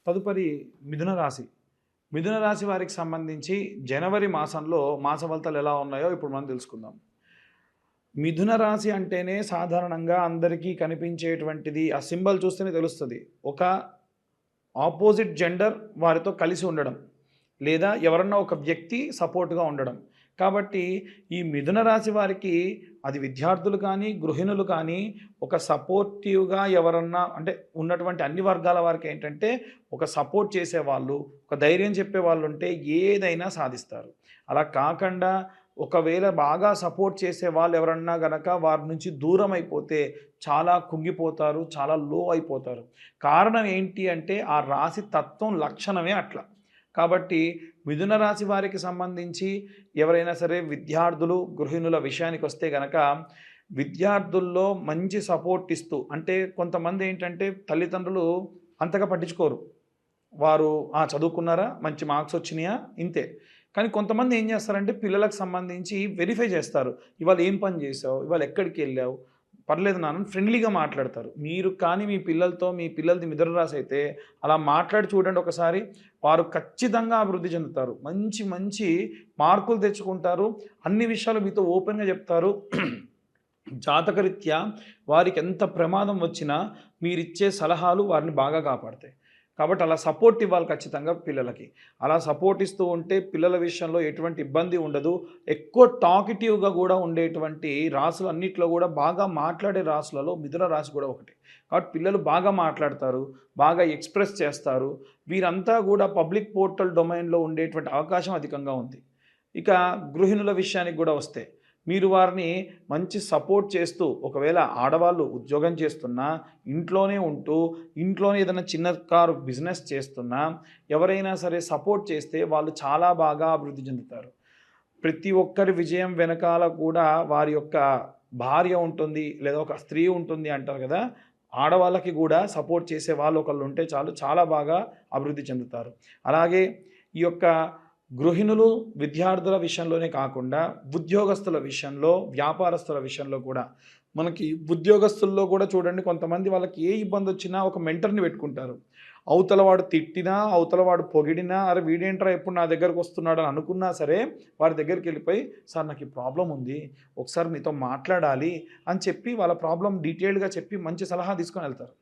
తదుపరి మిథున రాశి. మిథున రాశి వారికి సంబంధించి జనవరి మాసంలో మాస ఫలితాలు ఎలా ఉన్నాయో ఇప్పుడు మనం తెలుసుకుందాం. మిథున రాశి అంటేనే సాధారణంగా అందరికీ కనిపించేటువంటిది ఆ సింబల్ చూస్తేనే తెలుస్తది. ఒక ఆపోజిట్ జెండర్ వారితో కలిసి ఉండడం. లేదా ఎవరన్నా ఒక వ్యక్తి సపోర్ట్‌గా ఉండడం. కాబట్టి ఈ మిథున రాశి వారికి అది విద్యార్థులు కానీ, గృహిణులు కానీ ఒక సపోర్టివ్‌గా ఎవరన్నా అంటే ఉన్నటువంటి అన్ని వర్గాల వారికేంటంటే ఒక సపోర్ట్ చేసేవాళ్ళు, ఒక ధైర్యం చెప్పేవాళ్ళుంటే ఏదైనా సాధిస్తారు. అలా కాకుండా ఒకవేళ బాగా సపోర్ట్ చేసే వాళ్ళు ఎవరన్నా గనక వారి నుంచి దూరం అయిపోతే చాలా కుంగిపోతారు, చాలా లో అయిపోతారు. కారణం ఏంటి అంటే ఆ రాశి తత్వం లక్షణమే అట్లా. కాబట్టి మిథున రాశి వారికి సంబంధించి ఎవరైనా సరే విద్యార్థులు, గృహిణుల విషయానికొస్తే గనక విద్యార్థుల్లో మంచి సపోర్ట్ ఇస్తూ అంటే కొంతమంది ఏంటంటే తల్లిదండ్రులు అంతగా పట్టించుకోరు. వారు చదువుకున్నారా? మంచి మార్క్స్ వచ్చినాయా? ఇంతే. కానీ కొంతమంది ఏం చేస్తారంటే పిల్లలకు సంబంధించి వెరిఫై చేస్తారు. ఇవాళ ఏం పని చేశావు? ఇవాళ ఎక్కడికెళ్ళావు? పర్లేదు నాన్న ఫ్రెండ్లీగా మాట్లాడతారు. మీరు కానీ మీ పిల్లలతో మీ పిల్లలది మిథున రాశి అయితే అలా మాట్లాడి చూడండి ఒకసారి. వారు ఖచ్చితంగా అభివృద్ధి చెందుతారు. మంచి మంచి మార్కులు తెచ్చుకుంటారు. అన్ని విషయాలు మీతో ఓపెన్‌గా చెప్తారు. జాతకరీత్యా వారికి ఎంత ప్రమాదం వచ్చినా మీరిచ్చే సలహాలు వారిని బాగా కాపాడతాయి. కాబట్టి అలా సపోర్ట్ ఇవ్వాలి ఖచ్చితంగా పిల్లలకి. అలా సపోర్ట్ ఇస్తూ ఉంటే పిల్లల విషయంలో ఎటువంటి ఇబ్బంది ఉండదు. ఎక్కువ టాకిటివ్‌గా కూడా ఉండేటువంటి రాశులు అన్నిట్లో కూడా బాగా మాట్లాడే రాశులలో మిథున రాశి కూడా ఒకటి. కాబట్టి పిల్లలు బాగా మాట్లాడతారు, బాగా ఎక్స్‌ప్రెస్ చేస్తారు. వీరంతా కూడా పబ్లిక్ పోర్టల్ డొమైన్‌లో ఉండేటువంటి అవకాశం అధికంగా ఉంది. ఇక గృహిణుల విషయానికి కూడా వస్తే మీరు వారిని మంచి సపోర్ట్ చేస్తూ ఒకవేళ ఆడవాళ్ళు ఉద్యోగం చేస్తున్నా, ఇంట్లోనే ఉంటూ, ఇంట్లోనే ఏదైనా చిన్న కారు బిజినెస్ చేస్తున్నా, ఎవరైనా సరే సపోర్ట్ చేస్తే వాళ్ళు చాలా బాగా అభివృద్ధి చెందుతారు. ప్రతి ఒక్కరి విజయం వెనకాల కూడా వారి యొక్క భార్య ఉంటుంది, లేదా ఒక స్త్రీ ఉంటుంది అంటారు కదా! ఆడవాళ్ళకి కూడా సపోర్ట్ చేసే వాళ్ళు ఒకళ్ళు ఉంటే చాలు చాలా బాగా అభివృద్ధి చెందుతారు. అలాగే ఈ యొక్క గృహిణులు, విద్యార్థుల విషయంలోనే కాకుండా ఉద్యోగస్తుల విషయంలో, వ్యాపారస్తుల విషయంలో కూడా మనకి ఉద్యోగస్తుల్లో కూడా చూడండి కొంతమంది వాళ్ళకి ఏ ఇబ్బందొచ్చినా ఒక మెంటర్‌ని పెట్టుకుంటారు. అవతల వాడు తిట్టినా, అవతల వాడు పొగిడినా, అరె! వీడేంట్రా ఎప్పుడు నా దగ్గరకొస్తున్నాడు అని అనుకున్నా సరే, వారి దగ్గరికెళ్ళిపోయి సార్ నాకు ఈ ప్రాబ్లమ్ ఉంది. ఒకసారి మీతో మాట్లాడాలి అని చెప్పి వాళ్ళ ప్రాబ్లమ్ డీటెయిల్డ్‌గా చెప్పి మంచి సలహా తీసుకొని ఎళ్తారు.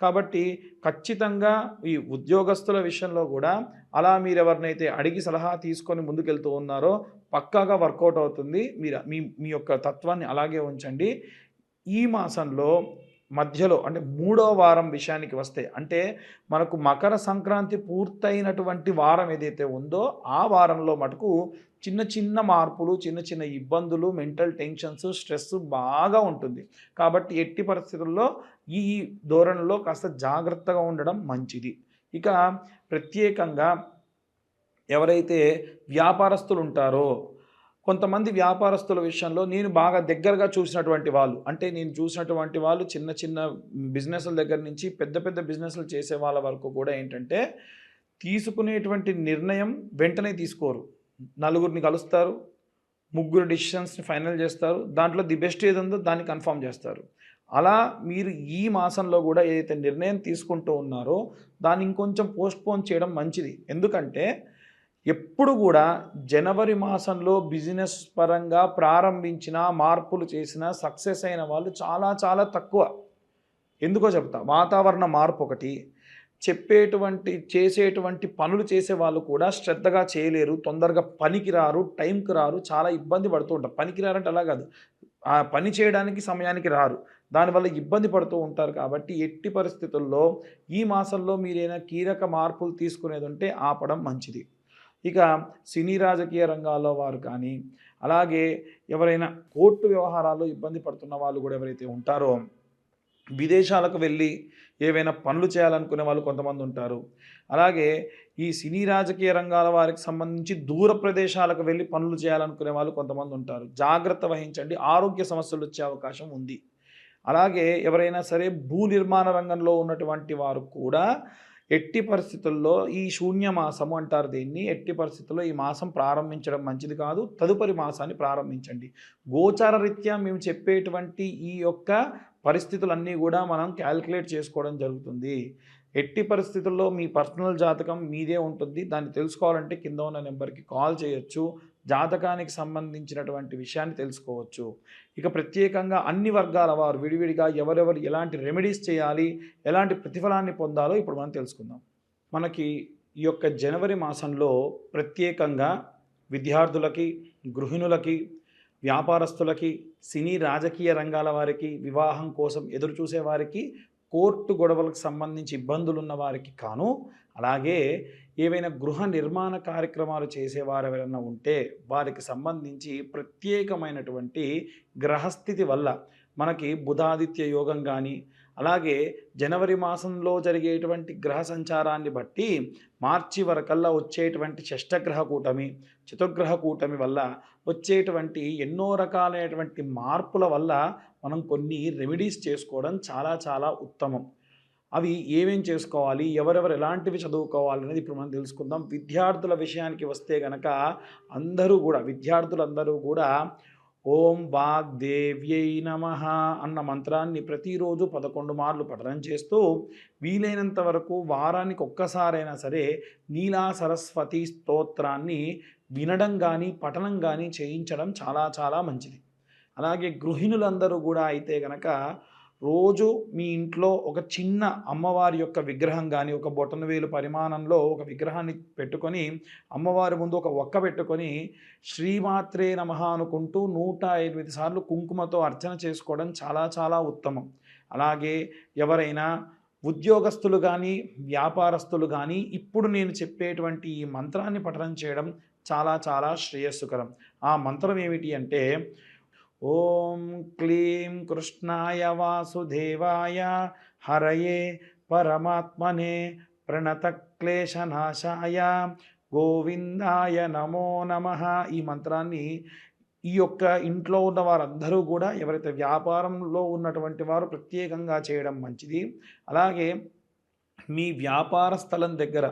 కాబట్టి ఖచ్చితంగా ఈ ఉద్యోగస్తుల విషయంలో కూడా అలా మీరెవరినైతే అడిగి సలహా తీసుకొని ముందుకెళ్తూ ఉన్నారో పక్కాగా వర్కౌట్ అవుతుంది. మీరు మీ మీ యొక్క తత్వాన్ని అలాగే ఉంచండి. ఈ మాసంలో మధ్యలో అంటే మూడో వారం విషయానికి వస్తే అంటే మనకు మకర సంక్రాంతి పూర్తయినటువంటి వారం ఏదైతే ఉందో ఆ వారంలో మటుకు చిన్న చిన్న మార్పులు, చిన్న చిన్న ఇబ్బందులు, మెంటల్ టెన్షన్స్, స్ట్రెస్ బాగా ఉంటుంది. కాబట్టి ఎట్టి పరిస్థితుల్లో ఈ ధోరణిలో కాస్త జాగ్రత్తగా ఉండడం మంచిది. ఇక ప్రత్యేకంగా ఎవరైతే వ్యాపారస్తులు ఉంటారో కొంతమంది వ్యాపారస్తుల విషయంలో నేను బాగా దగ్గరగా చూసినటువంటి వాళ్ళు అంటే నేను చూసినటువంటి వాళ్ళు చిన్న చిన్న బిజినెస్ల దగ్గర నుంచి పెద్ద పెద్ద బిజినెస్లు చేసే వాళ్ళ వరకు కూడా ఏంటంటే తీసుకునేటువంటి నిర్ణయం వెంటనే తీసుకోరు. నలుగురిని కలుస్తారు. ముగ్గురు డెసిషన్స్‌ని ఫైనల్ చేస్తారు. దాంట్లో ది బెస్ట్ ఏదుందో దాన్ని కన్ఫర్మ్ చేస్తారు. అలా మీరు ఈ మాసంలో కూడా ఏదైతే నిర్ణయం తీసుకుంటూ ఉన్నారో దాన్ని ఇంకొంచెం పోస్ట్‌పోన్ చేయడం మంచిది. ఎందుకంటే ఎప్పుడు కూడా జనవరి మాసంలో బిజినెస్ పరంగా ప్రారంభించిన, మార్పులు చేసిన, సక్సెస్ అయిన వాళ్ళు చాలా చాలా తక్కువ. ఎందుకో చెప్తా. వాతావరణ మార్పు ఒకటి, చేసేటువంటి పనులు చేసేవాళ్ళు కూడా శ్రద్ధగా చేయలేరు, తొందరగా పనికి రారు, టైంకి రారు, చాలా ఇబ్బంది పడుతూ ఉంటారు. పనికి రారంటే అలా కాదు. ఆ పని చేయడానికి సమయానికి రారు. దానివల్ల ఇబ్బంది పడుతూ ఉంటారు కాబట్టి ఎట్టి పరిస్థితుల్లో ఈ మాసంలో మీరైనా కీలక మార్పులు తీసుకునేది ఉంటే ఆపడం మంచిది. ఇక సినీ రాజకీయ రంగాల్లో వారు కానీ, అలాగే ఎవరైనా కోర్టు వ్యవహారాల్లో ఇబ్బంది పడుతున్న వాళ్ళు కూడా ఎవరైతే ఉంటారో, విదేశాలకు వెళ్ళి ఏవైనా పనులు చేయాలనుకునే వాళ్ళు కొంతమంది ఉంటారు. అలాగే ఈ సినీ రాజకీయ రంగాల వారికి సంబంధించి దూర ప్రదేశాలకు వెళ్ళి పనులు చేయాలనుకునే వాళ్ళు కొంతమంది ఉంటారు. జాగ్రత్త వహించండి. ఆరోగ్య సమస్యలు వచ్చే అవకాశం ఉంది. అలాగే ఎవరైనా సరే భూ నిర్మాణ రంగంలో ఉన్నటువంటి వారు కూడా ఎట్టి పరిస్థితుల్లో ఈ శూన్య మాసము అంటారు దీన్ని. ఎట్టి పరిస్థితుల్లో ఈ మాసం ప్రారంభించడం మంచిది కాదు. తదుపరి మాసాన్ని ప్రారంభించండి. గోచార రీత్యా మేము చెప్పేటువంటి ఈ యొక్క పరిస్థితులన్నీ కూడా మనం క్యాలిక్యులేట్ చేసుకోవడం జరుగుతుంది. ఎట్టి పరిస్థితుల్లో మీ పర్సనల్ జాతకం మీదే ఉంటుంది. దాన్ని తెలుసుకోవాలంటే కింద ఉన్న నెంబర్‌కి కాల్ చేయొచ్చు. జాతకానికి సంబంధించినటువంటి విషయాన్ని తెలుసుకోవచ్చు. ఇక ప్రత్యేకంగా అన్ని వర్గాల వారు విడివిడిగా ఎవరెవరు ఎలాంటి రెమెడీస్ చేయాలి, ఎలాంటి ప్రతిఫలాన్ని పొందాలో ఇప్పుడు మనం తెలుసుకుందాం. మనకి ఈ యొక్క జనవరి మాసంలో ప్రత్యేకంగా విద్యార్థులకి, గృహిణులకి, వ్యాపారస్తులకి, సినీ రాజకీయ రంగాల వారికి, వివాహం కోసం ఎదురు చూసే వారికి, కోర్టు గొడవలకు సంబంధించి ఇబ్బందులున్న వారికి కాను, అలాగే ఏవైనా గృహ నిర్మాణ కార్యక్రమాలు చేసేవారు ఎవరైనా ఉంటే వారికి సంబంధించి ప్రత్యేకమైనటువంటి గ్రహస్థితి వల్ల మనకి బుధాదిత్య యోగం కానీ, అలాగే జనవరి మాసంలో జరిగేటువంటి గ్రహ సంచారాన్ని బట్టి మార్చి వరకల్లా వచ్చేటువంటి షష్టగ్రహ కూటమి, చతుర్గ్రహ కూటమి వల్ల వచ్చేటువంటి ఎన్నో రకాలైనటువంటి మార్పుల వల్ల మనం కొన్ని రెమెడీస్ చేసుకోవడం చాలా చాలా ఉత్తమం. అవి ఏమేం చేసుకోవాలి, ఎవరెవరు ఎలాంటివి చదువుకోవాలి అనేది ఇప్పుడు మనం తెలుసుకుందాం. విద్యార్థుల విషయానికి వస్తే గనక విద్యార్థులందరూ కూడా ఓం వాగ్దేవ్యై నమః అన్న మంత్రాన్ని ప్రతిరోజు 11 మార్లు పఠనం చేస్తూ వీలైనంత వరకు వారానికి ఒక్కసారైనా సరే నీలా సరస్వతి స్తోత్రాన్ని వినడం కానీ పఠనం కానీ చేయించడం చాలా చాలా మంచిది. అలాగే గృహిణులందరూ కూడా అయితే గనక రోజు మీ ఇంట్లో ఒక చిన్న అమ్మవారి యొక్క విగ్రహం కానీ, ఒక బొటనవేలు పరిమాణంలో ఒక విగ్రహాన్ని పెట్టుకొని అమ్మవారి ముందు ఒక ఒక్క పెట్టుకొని శ్రీమాత్రే నమః అనుకుంటూ 108 సార్లు కుంకుమతో అర్చన చేసుకోవడం చాలా చాలా ఉత్తమం. అలాగే ఎవరైనా ఉద్యోగస్తులు కానీ, వ్యాపారస్తులు కానీ ఇప్పుడు నేను చెప్పేటువంటి ఈ మంత్రాన్ని పఠనం చేయడం చాలా చాలా శ్రేయస్సుకరం. ఆ మంత్రం ఏమిటి అంటే ఓం క్లీం కృష్ణాయ వాసుదేవాయ హరయే పరమాత్మనే ప్రణతక్లేశనాశాయ గోవిందాయ నమో నమః. ఈ మంత్రాన్ని ఈ యొక్క ఇంట్లో ఉన్న వారందరూ కూడా ఎవరైతే వ్యాపారంలో ఉన్నటువంటి వారు ప్రత్యేకంగా చేయడం మంచిది. అలాగే మీ వ్యాపార స్థలం దగ్గర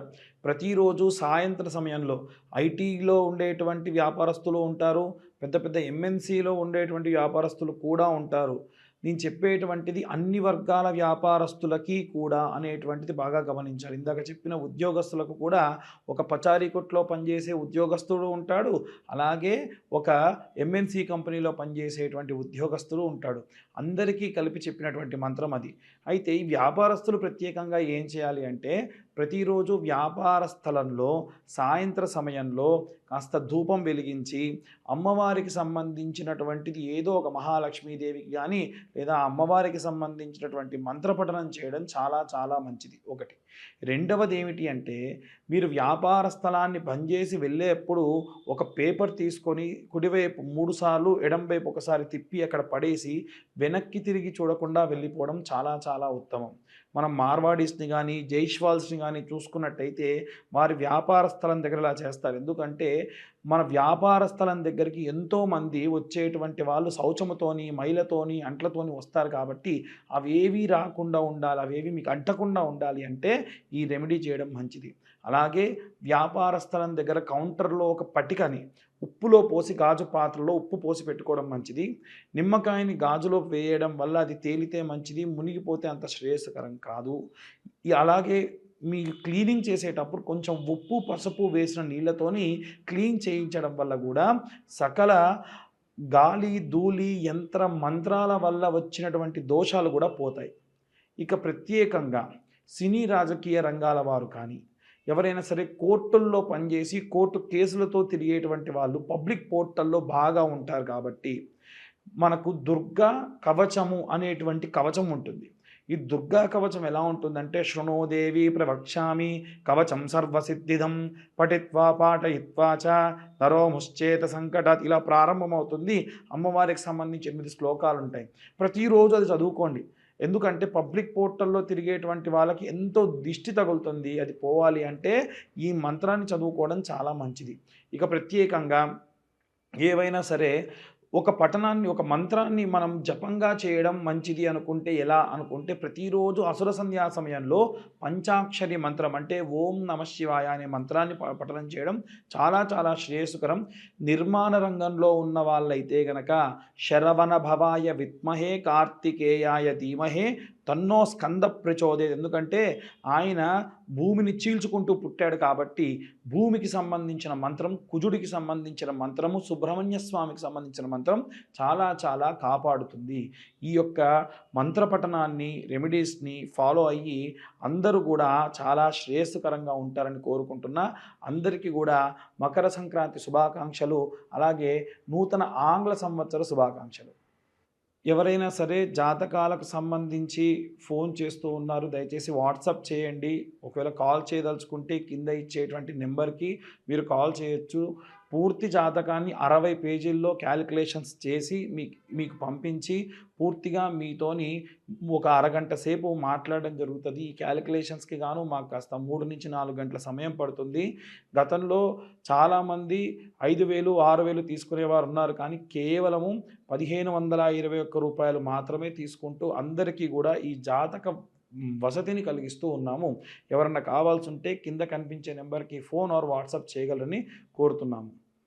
ప్రతిరోజు సాయంత్రం సమయంలో ఐటీలో ఉండేటువంటి వ్యాపారస్తులు ఉంటారు, పెద్ద పెద్ద ఎంఎన్సీలో ఉండేటువంటి వ్యాపారస్తులు కూడా ఉంటారు. నేను చెప్పేటువంటిది అన్ని వర్గాల వ్యాపారస్తులకి కూడా అనేటువంటిది బాగా గమనించాలి. ఇందాక చెప్పిన ఉద్యోగస్తులకు కూడా ఒక పచారీ కొట్లో పనిచేసే ఉద్యోగస్తుడు ఉంటాడు, అలాగే ఒక ఎంఎన్సీ కంపెనీలో పనిచేసేటువంటి ఉద్యోగస్తుడు ఉంటాడు. అందరికీ కలిపి చెప్పినటువంటి మంత్రం అది. అయితే ఈ వ్యాపారస్తులు ప్రత్యేకంగా ఏం చేయాలి అంటే ప్రతిరోజు వ్యాపార స్థలంలో సాయంత్ర సమయంలో కాస్త ధూపం వెలిగించి అమ్మవారికి సంబంధించినటువంటిది ఏదో ఒక మహాలక్ష్మీదేవికి కానీ లేదా అమ్మవారికి సంబంధించినటువంటి మంత్రపఠనం చేయడం చాలా చాలా మంచిది. ఒకటి. రెండవది ఏమిటి అంటే మీరు వ్యాపార స్థలాన్ని బంద్ చేసి వెళ్ళేప్పుడు ఒక పేపర్ తీసుకొని కుడివైపు 3 సార్లు ఎడంవైపు ఒకసారి తిప్పి అక్కడ పడేసి వెనక్కి తిరిగి చూడకుండా వెళ్ళిపోవడం చాలా చాలా ఉత్తమం. మనం మార్వాడీస్ని కానీ జైష్వాల్స్ని కానీ చూసుకున్నట్టయితే వారి వ్యాపార స్థలం దగ్గర ఇలా చేస్తారు. ఎందుకంటే మన వ్యాపార స్థలం దగ్గరికి ఎంతోమంది వచ్చేటువంటి వాళ్ళు శౌచముతోని మైలతోని అంట్లతోని వస్తారు కాబట్టి అవేవి రాకుండా ఉండాలి, అవేవి మీకు అంటకుండా ఉండాలి అంటే ఈ రెమెడీ చేయడం మంచిది. అలాగే వ్యాపార స్థలం దగ్గర కౌంటర్లో ఒక పటికని ఉప్పులో పోసి గాజు పాత్రలో ఉప్పు పోసి పెట్టుకోవడం మంచిది. నిమ్మకాయని గాజులో వేయడం వల్ల అది తేలితే మంచిది, మునిగిపోతే అంత శ్రేయస్కరం కాదు. అలాగే మీ క్లీనింగ్ చేసేటప్పుడు కొంచెం ఉప్పు పసుపు వేసిన నీళ్ళతోని క్లీన్ చేయించడం వల్ల కూడా సకల గాలి ధూళి యంత్ర మంత్రాల వల్ల వచ్చినటువంటి దోషాలు కూడా పోతాయి. ఇక ప్రత్యేకంగా సినీ రాజకీయ రంగాల వారు కానీ ఎవరైనా సరే కోర్టుల్లో పనిచేసి కోర్టు కేసులతో తిరిగేటువంటి వాళ్ళు పబ్లిక్ పోర్టల్లో బాగా ఉంటారు కాబట్టి మనకు దుర్గా కవచము అనేటువంటి కవచం ఉంటుంది. ఈ దుర్గా కవచం ఎలా ఉంటుందంటే శృణోదేవి ప్రవక్ష్యామి కవచం సర్వసిద్ధిదం పఠిత్వా పాఠయిత్వా చ నరో ముశ్చేత సంకటాత్ ఇలా ప్రారంభమవుతుంది. అమ్మవారికి సంబంధించి 8 శ్లోకాలు ఉంటాయి. ప్రతిరోజు అది చదువుకోండి. ఎందుకంటే పబ్లిక్ పోర్టల్లో తిరిగేటువంటి వాళ్ళకి ఎంతో దిష్టి తగులుతుంది. అది పోవాలి అంటే ఈ మంత్రాన్ని చదువుకోవడం చాలా మంచిది. ఇక ప్రత్యేకంగా ఏవైనా సరే ఒక పఠనాన్ని ఒక మంత్రాన్ని మనం జపంగా చేయడం మంచిది అనుకుంటే ఎలా అనుకుంటే ప్రతిరోజు అసుర సంధ్యా సమయంలో పంచాక్షరి మంత్రం అంటే ఓం నమః శివాయ అనే మంత్రాన్ని పఠనం చేయడం చాలా చాలా శ్రేయస్కరం. నిర్మాణ రంగంలో ఉన్న వాళ్ళైతే గనక శరవణ భవాయ విద్మహే కార్తికేయాయ ధీమహే తన్నో స్కంద ప్రచోదయత్. ఎందుకంటే ఆయన భూమిని చీల్చుకుంటూ పుట్టాడు కాబట్టి భూమికి సంబంధించిన మంత్రం, కుజుడికి సంబంధించిన మంత్రము, సుబ్రహ్మణ్య స్వామికి సంబంధించిన మంత్రం చాలా చాలా కాపాడుతుంది. ఈ యొక్క మంత్ర పఠనాన్ని, రెమెడీస్ని ఫాలో అయ్యి అందరూ కూడా చాలా శ్రేయస్కరంగా ఉంటారని కోరుకుంటున్నా. అందరికీ కూడా మకర సంక్రాంతి శుభాకాంక్షలు, అలాగే నూతన ఆంగ్ల సంవత్సర శుభాకాంక్షలు. ఎవరైనా సరే జాతకాలకు సంబంధించి ఫోన్ చేస్తూ ఉన్నారు, దయచేసి వాట్సాప్ చేయండి. ఒకవేళ కాల్ చేయదలుచుకుంటే కింద ఇచ్చేటువంటి నెంబర్కి మీరు కాల్ చేయొచ్చు. పూర్తి జాతకాన్ని 60 పేజీల్లో క్యాలిక్యులేషన్స్ చేసి మీకు పంపించి పూర్తిగా మీతోని ఒక అరగంట సేపు మాట్లాడడం జరుగుతుంది. ఈ క్యాలిక్యులేషన్స్కి గాను మాకు కాస్త 3 నుంచి 4 గంటల సమయం పడుతుంది. గతంలో చాలామంది 5,000, 6,000 తీసుకునేవారు ఉన్నారు, కానీ కేవలము రూ. 1,521 మాత్రమే తీసుకుంటూ అందరికీ కూడా ఈ జాతక వసతిని కలిగిస్తూ ఉన్నాము. ఎవరన్నా కావాల్సి ఉంటే కింద కనిపించే నెంబర్కి ఫోన్ ఆర్ వాట్సాప్ చేయగలరని కోరుతున్నాము.